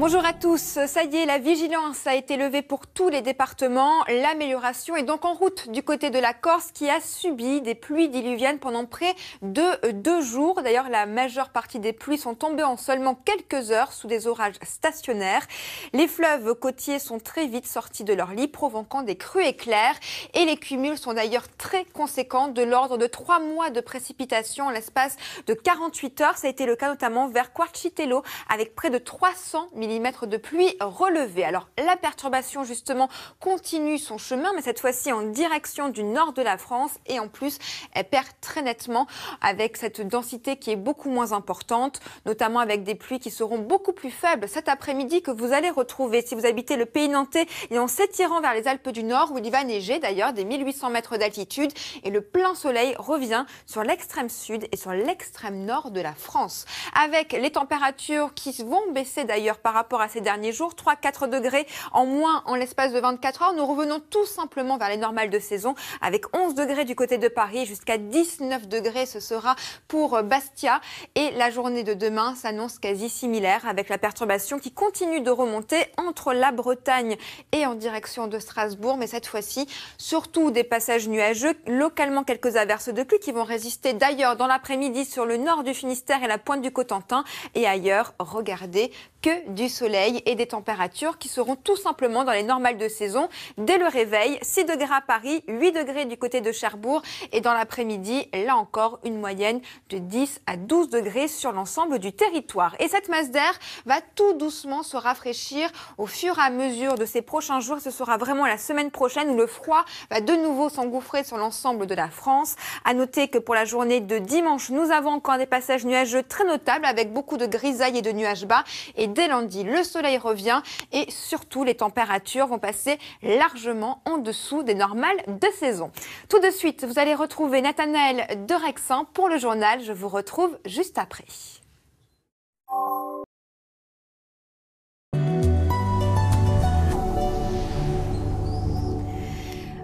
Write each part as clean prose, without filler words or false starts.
Bonjour à tous, ça y est, la vigilance a été levée pour tous les départements. L'amélioration est donc en route du côté de la Corse qui a subi des pluies diluviennes pendant près de 2 jours. D'ailleurs, la majeure partie des pluies sont tombées en seulement quelques heures sous des orages stationnaires. Les fleuves côtiers sont très vite sortis de leur lit, provoquant des crues éclairs. Et les cumuls sont d'ailleurs très conséquents, de l'ordre de 3 mois de précipitations en l'espace de 48 heures. Ça a été le cas notamment vers Quarcitello avec près de 300 mm de pluie relevée. Alors la perturbation justement continue son chemin, mais cette fois-ci en direction du nord de la France et en plus elle perd très nettement avec cette densité qui est beaucoup moins importante, notamment avec des pluies qui seront beaucoup plus faibles cet après-midi que vous allez retrouver si vous habitez le pays nantais et en s'étirant vers les Alpes du Nord où il va neiger d'ailleurs des 1800 mètres d'altitude et le plein soleil revient sur l'extrême sud et sur l'extrême nord de la France avec les températures qui vont baisser d'ailleurs par rapport à ces derniers jours, 3-4 degrés en moins en l'espace de 24 heures. Nous revenons tout simplement vers les normales de saison avec 11 degrés du côté de Paris jusqu'à 19 degrés. Ce sera pour Bastia et la journée de demain s'annonce quasi similaire avec la perturbation qui continue de remonter entre la Bretagne et en direction de Strasbourg. Mais cette fois-ci, surtout des passages nuageux, localement quelques averses de pluie qui vont résister d'ailleurs dans l'après-midi sur le nord du Finistère et la pointe du Cotentin et ailleurs, regardez que du soleil et des températures qui seront tout simplement dans les normales de saison dès le réveil. 6 degrés à Paris, 8 degrés du côté de Cherbourg et dans l'après-midi, là encore, une moyenne de 10 à 12 degrés sur l'ensemble du territoire. Et cette masse d'air va tout doucement se rafraîchir au fur et à mesure de ces prochains jours. Ce sera vraiment la semaine prochaine où le froid va de nouveau s'engouffrer sur l'ensemble de la France. À noter que pour la journée de dimanche, nous avons encore des passages nuageux très notables avec beaucoup de grisailles et de nuages bas. Et dès lundi, le soleil revient et surtout les températures vont passer largement en dessous des normales de saison. Tout de suite, vous allez retrouver Nathanaël de Rexin pour le journal. Je vous retrouve juste après.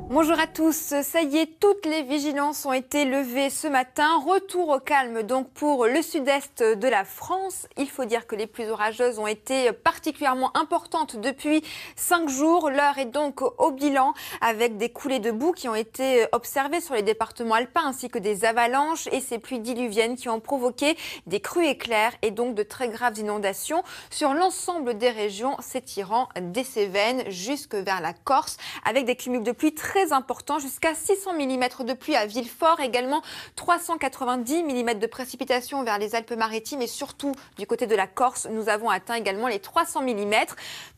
Bonjour à tous, ça y est, toutes les vigilances ont été levées ce matin. Retour au calme donc pour le sud-est de la France. Il faut dire que les pluies orageuses ont été particulièrement importantes depuis 5 jours. L'heure est donc au bilan avec des coulées de boue qui ont été observées sur les départements alpins ainsi que des avalanches et ces pluies diluviennes qui ont provoqué des crues éclairs et donc de très graves inondations sur l'ensemble des régions s'étirant des Cévennes jusque vers la Corse avec des cumuls de pluie très important, jusqu'à 600 mm de pluie à Villefort, également 390 mm de précipitations vers les Alpes-Maritimes et surtout du côté de la Corse, nous avons atteint également les 300 mm.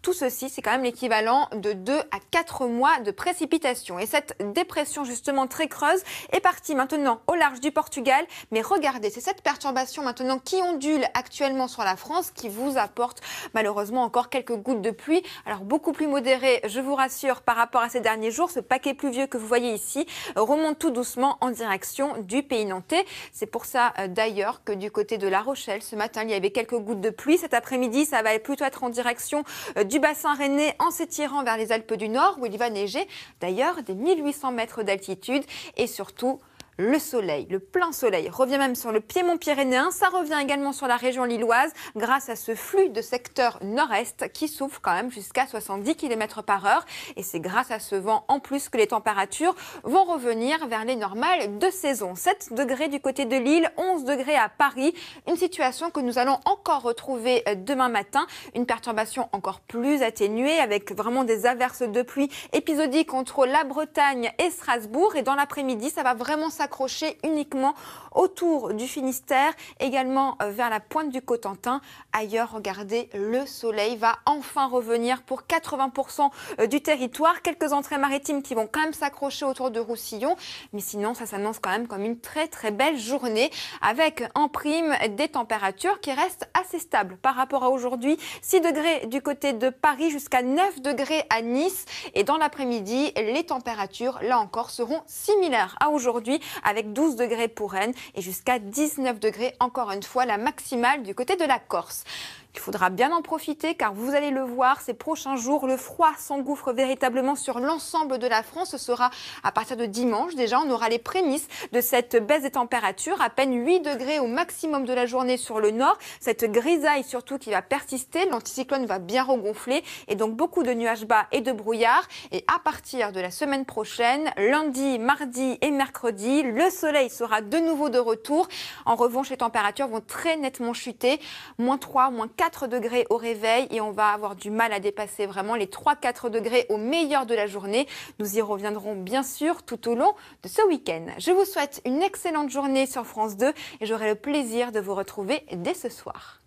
Tout ceci, c'est quand même l'équivalent de 2 à 4 mois de précipitations. Et cette dépression justement très creuse est partie maintenant au large du Portugal. Mais regardez, c'est cette perturbation maintenant qui ondule actuellement sur la France qui vous apporte malheureusement encore quelques gouttes de pluie. Alors beaucoup plus modérées, je vous rassure, par rapport à ces derniers jours. Ce paquet pluvieux que vous voyez ici remonte tout doucement en direction du pays nantais. C'est pour ça d'ailleurs que du côté de La Rochelle, ce matin, il y avait quelques gouttes de pluie. Cet après-midi, ça va plutôt être en direction du bassin rennais en s'étirant vers les Alpes du Nord où il va neiger d'ailleurs des 1800 mètres d'altitude et surtout le soleil, le plein soleil revient même sur le piémont pyrénéen. Ça revient également sur la région lilloise grâce à ce flux de secteur nord-est qui souffle quand même jusqu'à 70 km par heure. Et c'est grâce à ce vent en plus que les températures vont revenir vers les normales de saison. 7 degrés du côté de Lille, 11 degrés à Paris. Une situation que nous allons encore retrouver demain matin. Une perturbation encore plus atténuée avec vraiment des averses de pluie épisodiques entre la Bretagne et Strasbourg. Et dans l'après-midi, ça va vraiment s'accrocher uniquement autour du Finistère, également vers la pointe du Cotentin. Ailleurs, regardez, le soleil va enfin revenir pour 80% du territoire. Quelques entrées maritimes qui vont quand même s'accrocher autour de Roussillon. Mais sinon, ça s'annonce quand même comme une très très belle journée avec en prime des températures qui restent assez stables par rapport à aujourd'hui. 6 degrés du côté de Paris jusqu'à 9 degrés à Nice. Et dans l'après-midi, les températures, là encore, seront similaires à aujourd'hui avec 12 degrés pour Rennes et jusqu'à 19 degrés, encore une fois, la maximale du côté de la Corse. Il faudra bien en profiter car vous allez le voir, ces prochains jours, le froid s'engouffre véritablement sur l'ensemble de la France. Ce sera à partir de dimanche. Déjà, on aura les prémices de cette baisse des températures. À peine 8 degrés au maximum de la journée sur le nord. Cette grisaille surtout qui va persister. L'anticyclone va bien regonfler et donc beaucoup de nuages bas et de brouillard. Et à partir de la semaine prochaine, lundi, mardi et mercredi, le soleil sera de nouveau de retour. En revanche, les températures vont très nettement chuter. -3, -4 degrés au réveil et on va avoir du mal à dépasser vraiment les 3-4 degrés au meilleur de la journée. Nous y reviendrons bien sûr tout au long de ce week-end. Je vous souhaite une excellente journée sur France 2 et j'aurai le plaisir de vous retrouver dès ce soir.